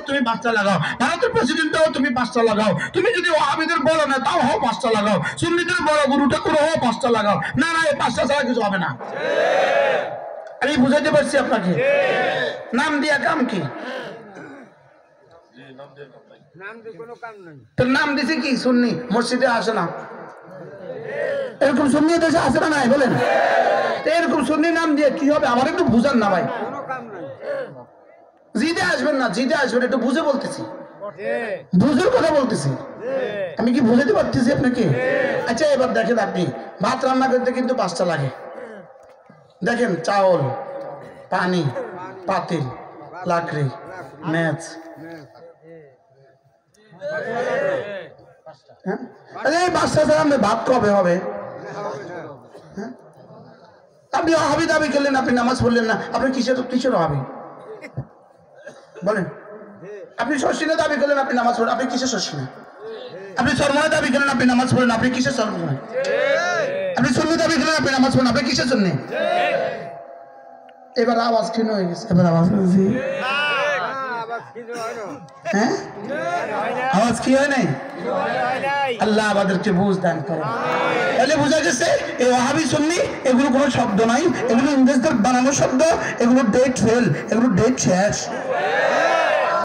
তুমি 5টা লাগাও, ভারতের প্রেসিডেন্টও তুমি 5টা লাগাও, তুমি যদি ওয়াহাবিদের বড় না তাও হও 5টা লাগাও, সুন্নিদের বড় গুরুটা করে হও 5টা লাগাও, না না এই 5টা ছাড়া কিছু হবে না। আমি বুঝাইতে পারছি আপনাকে? নাম দিয়া কাম কি? তোর নাম দিছে কি? সুন্নি, মসজিদে আসে না, এরকম সুন্নি দেশে আসে না নাই বলেন? এরকম সুন্নি নাম দিয়ে কি হবে? আমার একটু বুঝান না ভাই। জিদে আসবেন না, জিদে আসবেন, একটু বুঝে বলতেছি, বুঝের কথা বলতেছি। আমি কি বুঝাতে পারতেছি আপনাকে? আচ্ছা এবার দেখেন, আপনি ভাত রান্না করতে কিন্তু 5টা লাগে। দেখেন, চাউল, পানি, পাতিল, লাকড়ি, মেজ। এই 5টা ছাড়া ভাত কবে হবে? আপনি ওয়াহাবি দাবি করলেন, আপনি নামাজ পড়লেন না, আপনি কিসের ওয়াহাবি বলেন? আপনি শর্ষিনা দাবি করলেন, আপনি নামাজ পড়লেন, আপনি কিসের শর্ষিনা? আপনি সরমনা দাবি করলেন, আপনি নামাজ পড়লেন, আপনি কিসের সরমনা? আপনি সুন্নি দাবি করলেন, আপনি নামাজ পড়লেন, আপনি কিসের সুন্নি? এবার আওয়াজ ক্ষীণ হয়ে গেছে, এবার আওয়াজ হয়েছে, হ্যাঁ আওয়াজ কি হয় নাই? আল্লাহ আমাদেরকে বুঝ দান করেন। তাহলে বোঝা গেছে এই ওয়াহাবি সুন্নি এগুলো কোনো শব্দ নাই, এগুলো ইংরেজদের বানানো শব্দ, এগুলো ডেট ফেল, এগুলো ডেট শেষ।